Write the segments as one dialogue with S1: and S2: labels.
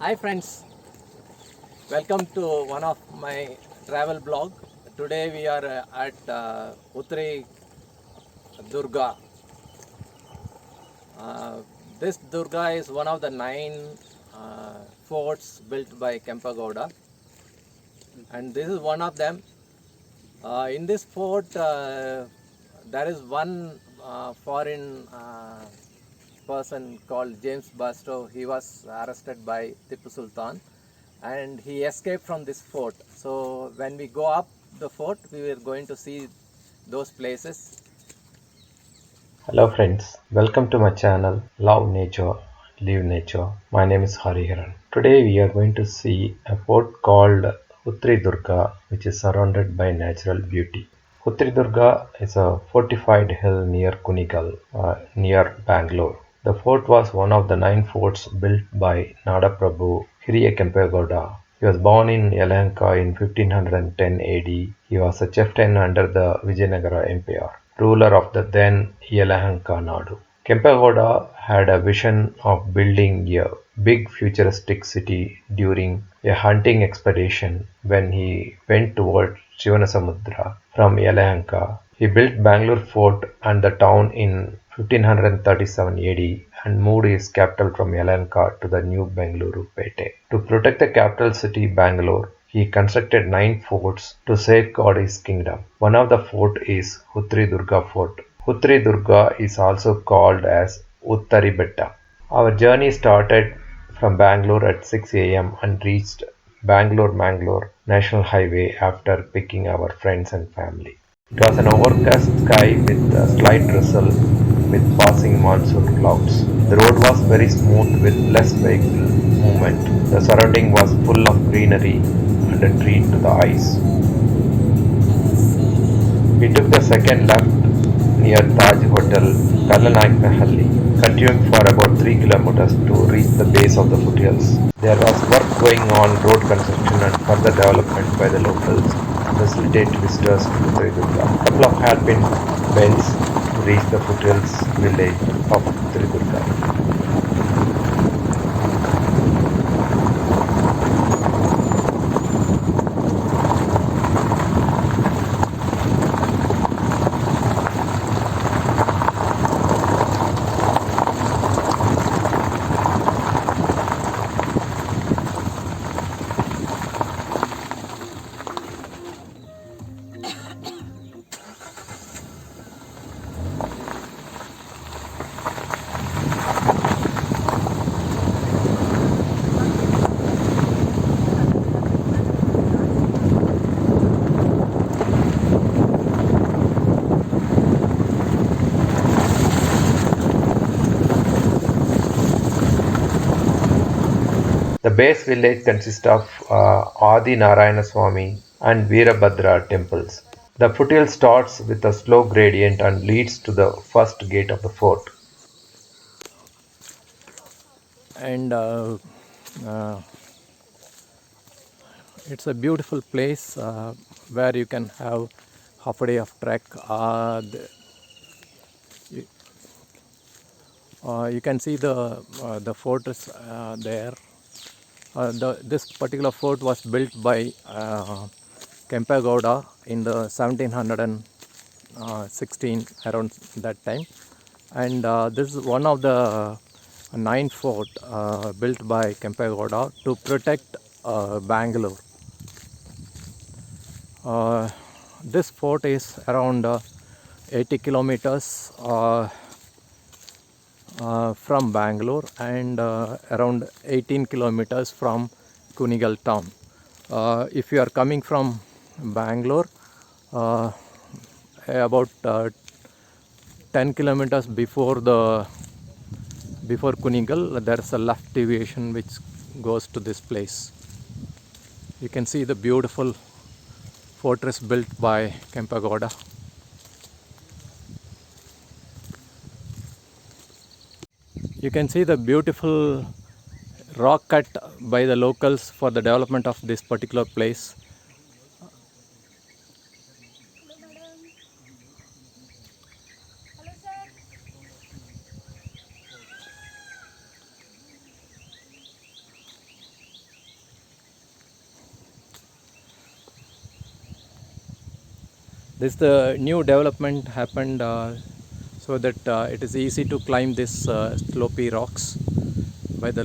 S1: Hi friends, welcome to one of my travel blog. Today we are at Uttari Durga. This Durga is one of the 9 forts built by Kempegowda, and this is one of them. In this fort, there is one foreign person called James Bastow. He was arrested by Tipu Sultan and he escaped from this fort. So when we go up the fort, we were going to see those places.
S2: Hello friends, welcome to my channel Love Nature, Live Nature. My name is Hariharan. Today we are going to see a fort called Uttari Durga, which is surrounded by natural beauty. Uttari Durga is a fortified hill near Kunigal, near Bangalore. The fort was one of the 9 forts built by Nadaprabhu Hiriya Kempegowda. He was born in Yelahanka in 1510 AD. He was a chieftain under the Vijayanagara Empire, ruler of the then Yelahanka Nadu. Kempegowda had a vision of building a big futuristic city during a hunting expedition when he went towards Shivanasamudra from Yelahanka. He built Bangalore fort and the town in 1537 AD and moved his capital from Yelahanka to the new Bengaluru Pete. To protect the capital city Bangalore, he constructed 9 forts to safeguard his kingdom. One of the fort is Uttari Durga Fort. Uttari Durga is also called as Uttari Betta. Our journey started from Bangalore at 6 a.m. and reached Bangalore-Mangalore National Highway after picking our friends and family. It was an overcast sky with a slight drizzle with passing monsoon clouds. The road was very smooth with less vehicle movement. The surrounding was full of greenery and a treat to the eyes. We took the second left near Taj Hotel, Kalanaiknahalli, continuing for about 3 kilometers to reach the base of the foothills. There was work going on, road construction and further development by the locals to facilitate visitors to Uttari Durga. A couple of hairpin bends to reach the foothills village of Uttari Durga. The base village consists of Adi Narayana Swami and Veerabhadra temples. The foothill starts with a slow gradient and leads to the first gate of the fort.
S1: And uh, it's a beautiful place where you can have half a day of trek. You can see the fortress there. This particular fort was built by Kempegowda in the 1716 around that time, and this is one of the 9 fort built by Kempegowda to protect Bangalore. Uh, this fort is around 80 kilometers from Bangalore and around 18 kilometers from Kunigal town. If you are coming from Bangalore, uh, about 10 kilometers before Kunigal, there is a left deviation which goes to this place. You can see the beautiful fortress built by Kempegowda. You can see the beautiful rock cut by the locals for the development of this particular place. This the new development happened so that it is easy to climb this slopy rocks by the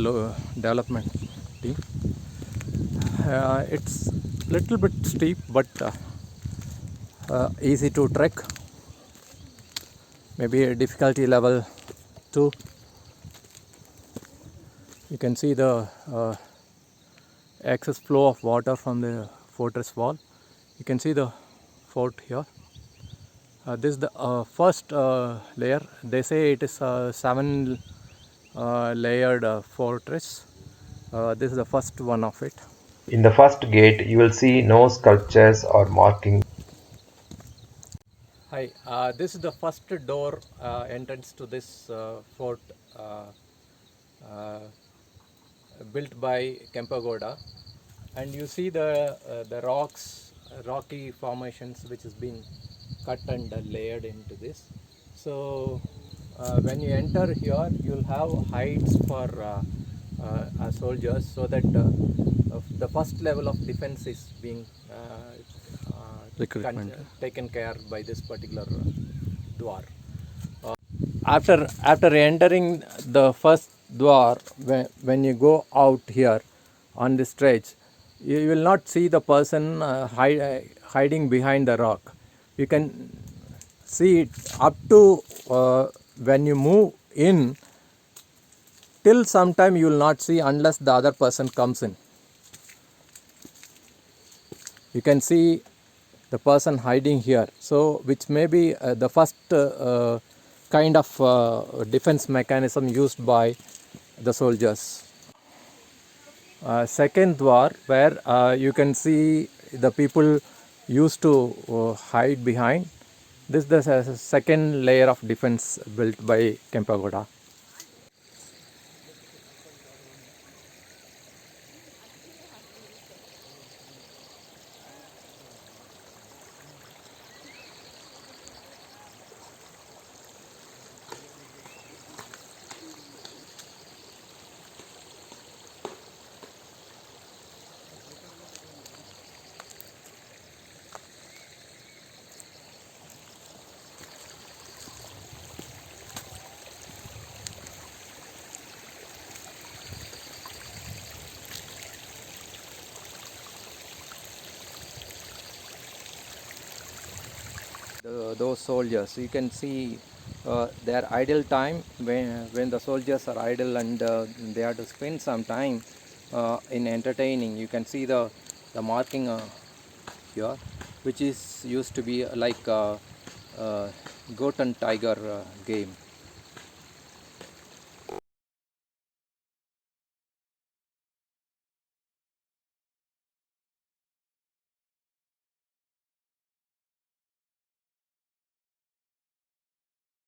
S1: development team. It's little bit steep but easy to trek. Maybe a difficulty level 2. You can see the excess flow of water from the fortress wall. You can see the fort here. This is the first layer. They say it is a 7 layered fortress. This is the first one of it.
S2: In the first gate, you will see no sculptures or markings.
S1: Hi, this is the first door entrance to this fort built by Kempagoda, and you see the rocky formations which has been cut and layered into this. So when you enter here, you'll have heights for soldiers, so that the first level of defense is being taken care by this particular dwar. After entering the first dwar, when you go out here on this stretch, you will not see the person hiding behind the rock. You can see it up to when you move in, till sometime you will not see unless the other person comes in. You can see the person hiding here, so which may be the first kind of defense mechanism used by the soldiers. Second dwar, where you can see the people used to hide behind. This is the second layer of defense built by Kempagoda. Those soldiers, you can see their idle time, when the soldiers are idle and they have to spend some time in entertaining. You can see the marking here, which is used to be like goat and tiger game.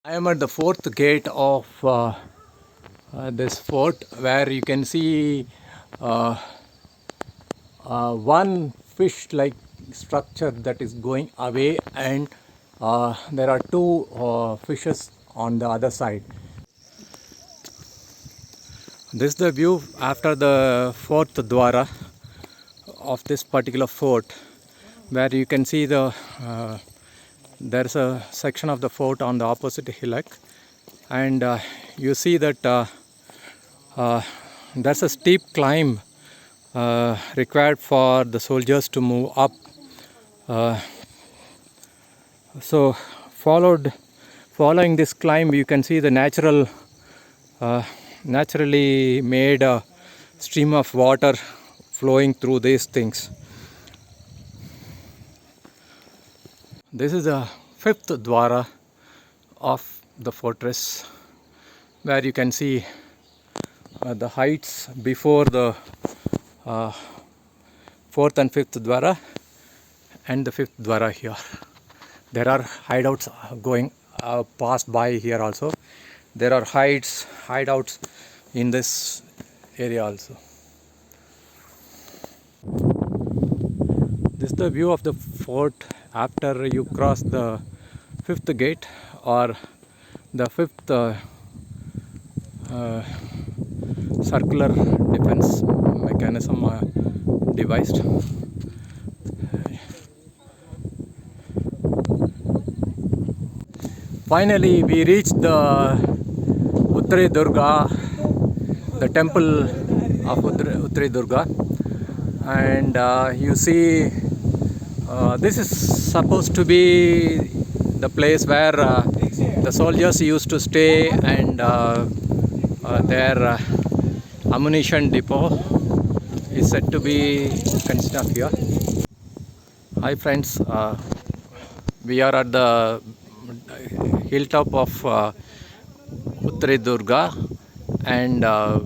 S1: I am at the fourth gate of this fort, where you can see one fish-like structure that is going away, and there are two fishes on the other side. This is the view after the fourth dwara of this particular fort, where you can see there's a section of the fort on the opposite hillock, and you see that there's a steep climb required for the soldiers to move up. So following this climb, you can see the naturally made stream of water flowing through these things. This is the fifth dwara of the fortress, where you can see the heights before the fourth and fifth dwara and the fifth dwara here. There are hideouts going past by here also. There are hideouts in this area also. This is the view of the fort after you cross the fifth gate, or the fifth circular defense mechanism devised. Finally, we reached the Uttari Durga, the temple of Uttari Durga, and you see, this is supposed to be the place where the soldiers used to stay, and their ammunition depot is said to be consist of here. Hi friends, we are at the hilltop of Uttari Durga, and I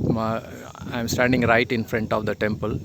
S1: am standing right in front of the temple.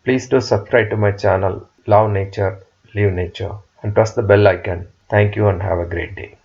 S2: Please do subscribe to my channel, Love Nature, Live Nature, and press the bell icon. Thank you and have a great day.